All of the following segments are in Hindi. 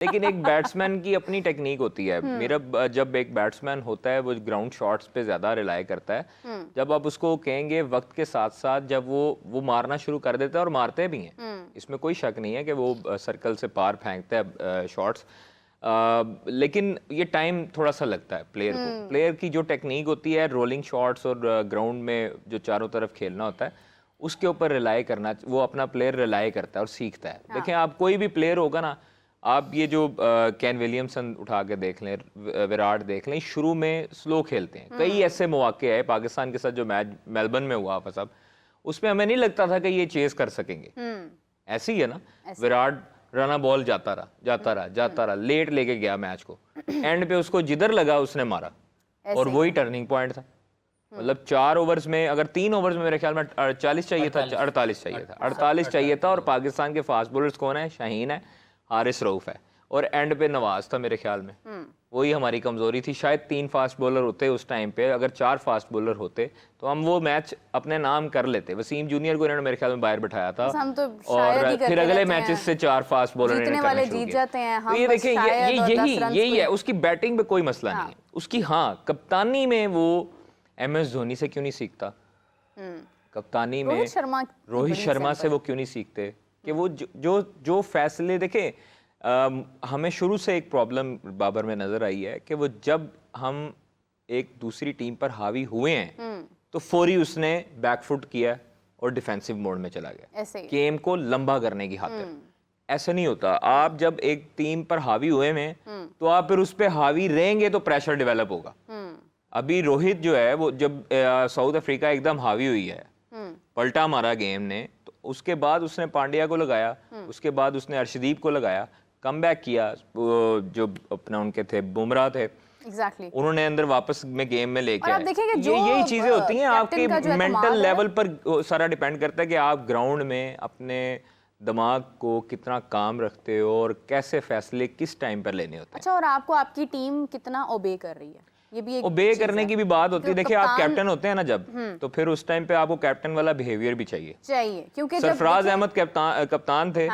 लेकिन एक बैट्समैन की अपनी टेक्निक होती है। मेरा जब एक बैट्समैन होता है वो ग्राउंड शॉट्स पे ज़्यादा रिलाई करता है। जब आप उसको कहेंगे वक्त के साथ साथ जब वो मारना शुरू कर देता है और मारते भी हैं, इसमें कोई शक नहीं है कि वो सर्कल से पार फेंकता है शॉट्स। लेकिन ये टाइम थोड़ा सा लगता है प्लेयर को। प्लेयर की जो टेक्निक होती है रोलिंग शॉट्स और ग्राउंड में जो चारों तरफ खेलना होता है उसके ऊपर रिलाई करना, वो अपना प्लेयर रिलाई करता है और सीखता है। देखें आप कोई भी प्लेयर होगा ना, आप ये जो केन विलियमसन उठा के देख लें, विराट देख लें, शुरू में स्लो खेलते हैं। कई ऐसे मौके हैं पाकिस्तान के साथ जो मैच मेलबर्न में हुआ था सब, उसमें हमें नहीं लगता था कि ये चेस कर सकेंगे। ऐसे ही है ना, विराट रना बॉल जाता रहा, लेट लेके गया मैच को, एंड पे उसको जिधर लगा उसने मारा और वही टर्निंग पॉइंट था। मतलब 4 ओवर्स में, अगर 3 ओवर्स में मेरे ख्याल में 40 चाहिए था, 48 चाहिए था और पाकिस्तान के फास्ट बॉलर्स कौन है? शाहीन है, हारिस रऊफ है और एंड पे नवाज था मेरे ख्याल में। वही हमारी कमजोरी थी। शायद 3 फास्ट बॉलर होते उस टाइम पे, अगर 4 फास्ट बॉलर होते तो हम वो मैच अपने नाम कर लेते। वसीम जूनियर को इन्होंने मेरे ख्याल में बाहर बिठाया था तो और फिर अगले मैचेस से 4 फास्ट बॉलर जीतने वाले जीत जाते हैं। तो ये देखें, यही है उसकी बैटिंग पे कोई मसला नहीं है उसकी। हाँ, कप्तानी में वो MS धोनी से क्यों नहीं सीखता? कप्तानी में रोहित शर्मा से वो क्यों नहीं सीखते कि वो जो फैसले देखे। हमें शुरू से एक प्रॉब्लम बाबर में नजर आई है कि वो जब हम एक दूसरी टीम पर हावी हुए हैं तो फौरी उसने बैकफुट किया और डिफेंसिव मोड में चला गया गेम को लंबा करने की खातिर। ऐसा नहीं होता। आप जब एक टीम पर हावी हुए हैं तो आप फिर उस पर हावी रहेंगे तो प्रेशर डेवलप होगा। अभी रोहित जो है वो जब साउथ अफ्रीका एकदम हावी हुई है, पलटा मारा गेम ने, तो उसके बाद उसने पांड्या को लगाया, उसके बाद उसने अर्शदीप को लगाया, कमबैक किया। जो अपना उनके थे बुमराह थे, उन्होंने अंदर वापस में गेम में लेके आए। यही चीजें होती हैं। आपके मेंटल लेवल पर सारा डिपेंड करता है कि आप ग्राउंड में अपने दिमाग को कितना काम रखते हो और कैसे फैसले किस टाइम पर लेने होते हैं। अच्छा, और आपको आपकी टीम कितना ओबे कर रही है, ये भी एक ओबे करने की भी बात होती है। देखिए आप कैप्टन होते हैं ना जब, तो फिर उस टाइम पे आपको कैप्टन वाला बिहेवियर भी चाहिए। क्योंकि सरफराज अहमद कप्तान थे।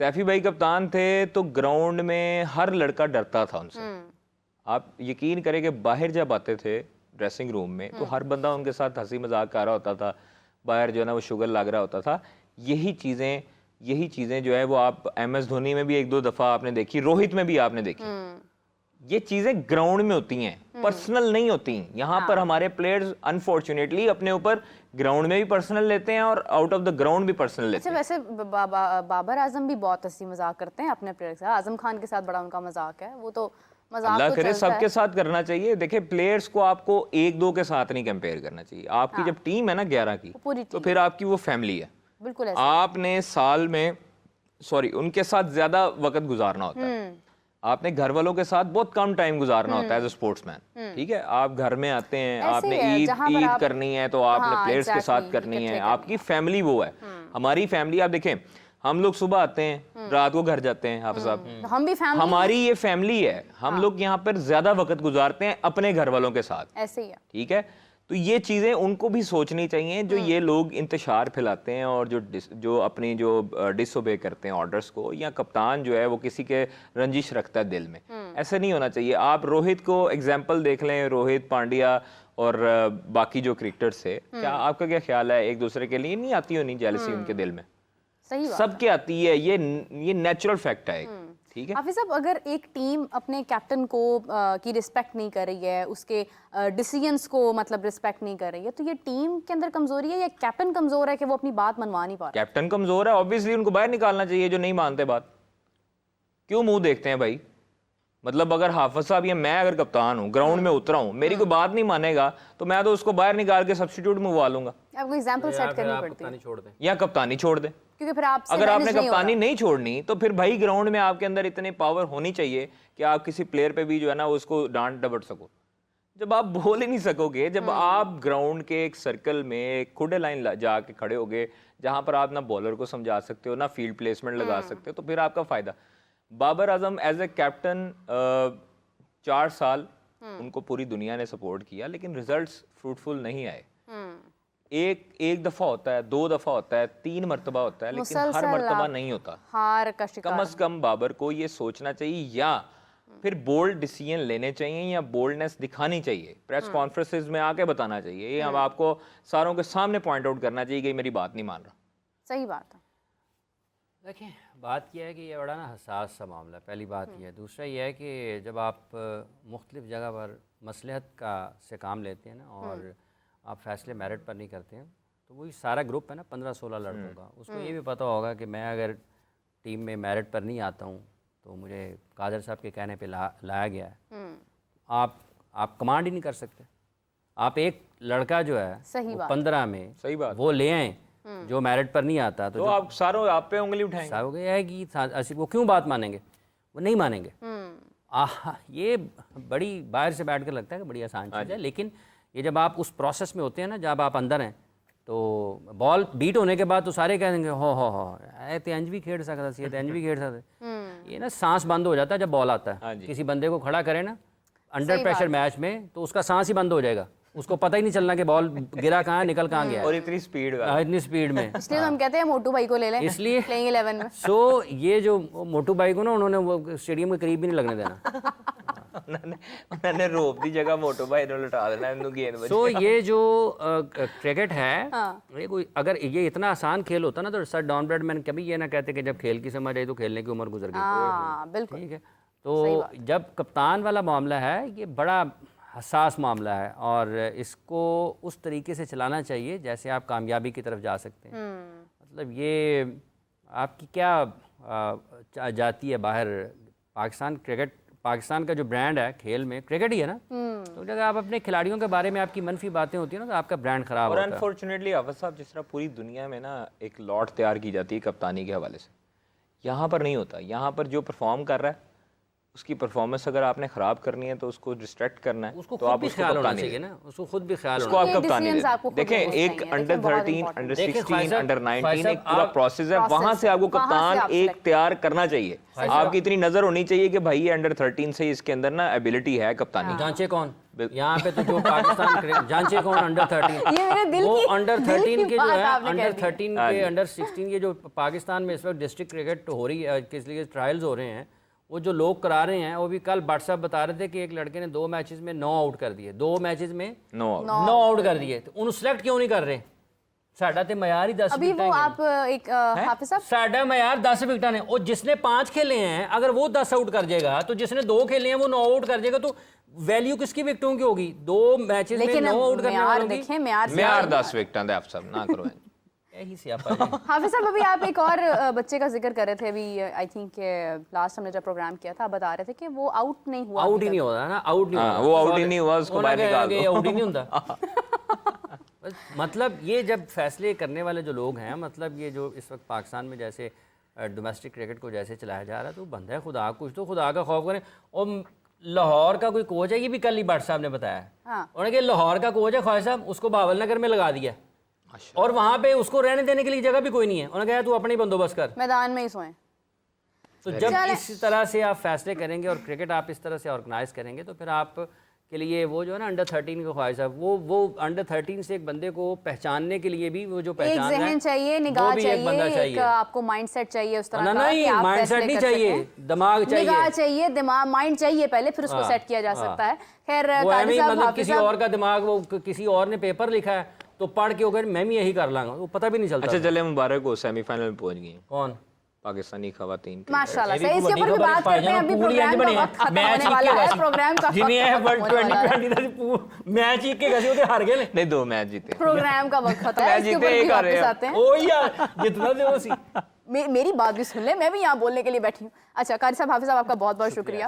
सैफी भाई कप्तान थे तो ग्राउंड में हर लड़का डरता था उनसे। आप यकीन करें कि बाहर जब आते थे ड्रेसिंग रूम में तो हर बंदा उनके साथ हंसी मजाक कर रहा होता था, बाहर जो है ना वो शुगर लग रहा होता था। यही चीजें जो है वो आप MS धोनी में भी 1-2 दफा आपने देखी, रोहित में भी आपने देखी। ये चीजें ग्राउंड में होती हैं, पर्सनल नहीं होती। यहाँ पर हमारे प्लेयर्स अनफॉर्चुनेटली अपने ऊपर ग्राउंड में भी पर्सनल लेते हैं और आउट ऑफ द ग्राउंड भी पर्सनल लेते हैं। वैसे बाबर आजम भी बहुत हंसी मजाक करते हैं अपने प्लेयर्स के साथ। आजम खान के साथ बड़ा उनका मजाक है, वो तो मजाक अल्लाह करे सबके साथ करना चाहिए। देखिए प्लेयर्स को आपको 1-2 के साथ नहीं कंपेयर करना चाहिए। आपकी जब टीम है ना 11 की, तो फिर आपकी वो फैमिली है। बिल्कुल आपने साल में उनके साथ ज्यादा वक्त गुजारना होता है। आपने घर वालों के साथ बहुत कम टाइम गुजारना होता है एज अ स्पोर्ट्समैन। ठीक है, आप घर में आते हैं, आपने ईद करनी है तो आपने प्लेयर्स के साथ करनी है। आपकी फैमिली वो है। हमारी फैमिली आप देखें, हम लोग सुबह आते हैं, रात को घर जाते हैं। हाफिज साहब, हम भी फैमिली, हमारी ये फैमिली है। हम लोग यहाँ पर ज्यादा वक्त गुजारते हैं अपने घर वालों के साथ। ऐसे ही है। ठीक है, तो ये चीजें उनको भी सोचनी चाहिए जो ये लोग इंतशार फैलाते हैं और जो अपनी जो डिसओबे करते हैं ऑर्डर्स को, या कप्तान जो है वो किसी के रंजिश रखता है दिल में। ऐसा नहीं होना चाहिए। आप रोहित को एग्जाम्पल देख लें, रोहित, पांड्या और बाकी जो क्रिकेटर्स थे, क्या आपका क्या ख्याल है एक दूसरे के लिए नहीं आती होनी जेलसी उनके दिल में? सही बात सबके आती है, ये नेचुरल फैक्ट है। ठीक है हाफिज साहब, अगर एक टीम अपने कैप्टन को की रिस्पेक्ट नहीं कर रही है, उसके डिसीजंस को मतलब रिस्पेक्ट नहीं कर रही है, तो ये टीम के अंदर कमजोरी है या कैप्टन कमजोर है कि वो अपनी बात मनवा नहीं पा रहा? कैप्टन कमजोर है, ऑब्वियसली उनको बाहर निकालना चाहिए जो नहीं मानते बात। क्यों मुंह देखते हैं भाई? मतलब अगर हाफिज साहब या मैं अगर कप्तान हूँ, ग्राउंड में उतरा हूँ, मेरी कोई बात नहीं मानेगा तो मैं तो उसको बाहर निकाल के सब्स्टिट्यूट मंगवा लूंगा। आपको एग्जांपल सेट करनी पड़ती है या कप्तानी छोड़ दे, क्योंकि फिर आप अगर आपने कप्तानी नहीं छोड़नी तो फिर भाई ग्राउंड में आपके अंदर इतनी पावर होनी चाहिए कि आप किसी प्लेयर पे भी जो है ना उसको डांट डपट सको। जब आप बोल ही नहीं सकोगे, जब आप ग्राउंड के एक सर्कल में एक खुले लाइन जाके खड़े होगे जहां पर आप ना बॉलर को समझा सकते हो ना फील्ड प्लेसमेंट लगा सकते हो, तो फिर आपका फायदा। Babar Azam as a captain 4 साल उनको पूरी दुनिया ने सपोर्ट किया, लेकिन रिजल्ट्स फ्रूटफुल नहीं आए। एक दफा होता है, 2 दफा होता है, 3 मरतबा होता है, लेकिन हर मुसलसल मरतबा आप नहीं होता। हार का कम शिकार अज कम बाबर को ये सोचना चाहिए या फिर बोल्ड डिसीजन लेने चाहिए या बोल्डनेस दिखानी चाहिए, प्रेस कॉन्फ्रेंसेस में आके बताना चाहिए, ये हम आपको सारों के सामने पॉइंट आउट करना चाहिए कि मेरी बात नहीं मान रहा। सही बात है। देखिए बात यह है कि ये बड़ा ना हसास सा मामला है, पहली बात यह है। दूसरा यह है कि जब आप मुख्तलिफ जगह पर मसलहत का से काम लेते हैं ना और आप फैसले मेरिट पर नहीं करते हैं, तो वही सारा ग्रुप है ना 15-16 लड़कों का, उसको ये भी पता होगा कि मैं अगर टीम में मेरिट पर नहीं आता हूँ तो मुझे कादर साहब के कहने पे लाया गया है। आप कमांड ही नहीं कर सकते। आप एक लड़का जो है सही वो बात। 15 में सही बात। वो ले आए जो मेरिट पर नहीं आता, तो आप सारों आप पे उंगली उठाएंगे। साहब को यह है कि वो क्यों बात मानेंगे, वो नहीं मानेंगे। ये बड़ी बाहर से बैठ कर लगता है कि बड़ी आसान चीज़ है, लेकिन ये जब आप उस प्रोसेस में होते हैं ना, जब आप अंदर हैं तो बॉल बीट होने के बाद तो सारे कह देंगे हो ते अंज भी खेल सकता सी, ते अंज भी खेल सकता। ये ना सांस बंद हो जाता है जब बॉल आता है। किसी बंदे को खड़ा करें ना अंडर प्रेशर मैच में तो उसका सांस ही बंद हो जाएगा, उसको पता ही नहीं चलना कि बॉल गिरा कहाँ है, निकल कहाँ गया है। और इतनी स्पीड इतनी स्पीड में इसलिए तो हम कहते हैं मोटू भाई को ले लें इसलिए प्लेइंग 11 में। सो ये जो मोटू भाई को ना उन्होंने वो स्टेडियम के करीब भी नहीं लगने देना। उन्होंने रोप दी जगह मोटो भाई ने लुटा देना इनको गेंद बज। सो ये जो क्रिकेट है ये कोई अगर ये इतना आसान खेल होता ना तो सर डॉन ब्रैडमैन कभी ये ना कहते कि जब खेल की समझ आई तो खेलने की उम्र गुजर गई। हाँ बिल्कुल। ठीक है, तो जब कप्तान वाला मामला है ये बड़ा हसास मामला है और इसको उस तरीके से चलाना चाहिए जैसे आप कामयाबी की तरफ जा सकते हैं। मतलब ये आपकी क्या जाती है बाहर। पाकिस्तान का जो ब्रांड है खेल में क्रिकेट ही है ना, तो जब आप अपने खिलाड़ियों के बारे में आपकी मनफी बातें होती है ना तो आपका ब्रांड खराब और होता है। अनफॉर्चुनेटली हाफिज साहब जिस तरह पूरी दुनिया में ना एक लॉट तैयार की जाती है कप्तानी के हवाले से, यहाँ पर नहीं होता। यहाँ पर जो परफॉर्म कर रहा है उसकी परफॉर्मेंस अगर आपने खराब करनी है तो उसको डिस्ट्रैक्ट करना है, उसको तो खुद आप भी उसको ख्याल होना कप्तानी चाहिए ना, उसको खुद भी ख्याल उसको होना आप कप्तानी decisions दें। आपको खुद देखें लेने एक चाहिए, अंडर देखिए, बहुत 13 important अंडर देखिए, 16 ख्वाहिश अंडर साहब, 19 एक पूरा आप- प्रोसेस है, process वहां से आपको वहाँ से कप्तान आप एक select तैयार करना चाहिए। आपकी इतनी नजर होनी चाहिए कि भाई ये अंडर 13 से इसके अंदर ना एबिलिटी है कप्तानी। जांचे कौन यहाँ पे तो जो पाकिस्तान जांचे कौन अंडर 13 ये मेरे दिल वो की अंडर दिल 13 की के जो बात है आपने अंडर कह दी। 13 के अंडर 16 के जो पाकिस्तान में इस वक्त डिस्ट्रिक्ट क्रिकेट हो रही है, किस लिए ट्रायल्स हो रहे हैं, वो जो लोग करा रहे हैं वो भी कल भट्ट साहब बता रहे थे कि एक लड़के ने 2 मैचेस में 9 आउट कर दिए, 2 मैचेस में नो 9 आउट कर दिए। तो उन्हें सेलेक्ट क्यों नहीं कर रहे? साडा ते मयार ही 10 अभी वो आप एक हाफिज साहब साडा मयार 10 विकेट ने, और जिसने 5 खेले हैं अगर वो 10 आउट कर जाएगा तो जिसने 2 खेले हैं वो 9 आउट कर जाएगा, तो वैल्यू किसकी विकेटों की होगी? 2 मैचेस में लेकिन 9 आउट करने म्यार वालों की। देखें म्यार से म्यार 10 विकेटां दे आप सब ना करो। यही सियापा है। हाफिज साहब अभी आप एक और बच्चे का जिक्र कर रहे थे अभी, आई थिंक लास्ट हमने जब प्रोग्राम किया था, आप बता रहे थे कि वो आउट नहीं हुआ। आउट ही नहीं होता ना, आउट नहीं हाँ, होता। वो आउट ही नहीं हुआ, उसको बाहर निकाल दो। आउट ही नहीं होता। मतलब ये जब फैसले करने वाले जो लोग हैं, मतलब ये जो इस वक्त पाकिस्तान में जैसे डोमेस्टिक क्रिकेट को जैसे चलाया जा रहा है, तो बंदा है खुदा, कुछ तो खुदा का खौफ करें। और लाहौर का कोई कोच है, ये भी कल ही भट्ट साहब ने बताया, उन्होंने कहा लाहौर का कोच है ख्वाहिश साहब, उसको बावल नगर में लगा दिया और वहां पे उसको रहने देने के लिए जगह भी कोई नहीं है। उन्होंने कहा तू अपने ही बंदोबस्त कर। मैदान में ही सोए। तो जब इस तरह से आप फैसले करेंगे और क्रिकेट आप इस तरह से ऑर्गेनाइज करेंगे तो फिर आप के लिए वो जो है ना अंडर 13 का ख्वाहिश है, वो अंडर 13 से एक बंदे को पहचानने के लिए भी वो जो एक पहचान है, जहन चाहिए, वो निगाह भी एक बंदा चाहिए, एक चाहिए। आपको माइंडसेट चाहिए उस तरह ना का कि नहीं, आप माइंडसेट फैसले नहीं कर चाहिए, सकें। दिमाग निगाह चाहिए। चाहिए, दिमाग माइंड चाहिए पहले, फिर उसको सेट किया जा सकता है। खैर वो काजी ऐਵੇਂ साहब, मतलब हाफिज किसी साहब, और का दिमाग, वो किसी और ने पेपर लिखा है तो पढ़ के होकर मैं भी यही कर लाऊंगा, वो पता भी नहीं चलता। अच्छा चले मुबारक हो, सेमीफाइनल में पहुंच गई कौन पाकिस्तानी खवातीन की। माशाल्लाह से इसके ऊपर भी बात करते हैं। अभी प्रोग्राम का वक्त खत्म होने वाला है, प्रोग्राम का जिन्हें है वक्त वर्ल्ड खत्म होने वाला है। 2020 मैच जीत के गए हार गए ने। नहीं 2 मैच जीते। प्रोग्राम का वक्त खत्म है, मैच इसके जीते, ऊपर भी एक हारे वापस हैं। आते हैं। ओ यार जितना दे वो सी। मेरी बात भी सुन ले, मैं भी यहाँ बोलने के लिए बैठी हूँ। अच्छा कारी साहब, हाफिज साहब, आपका बहुत बहुत शुक्रिया।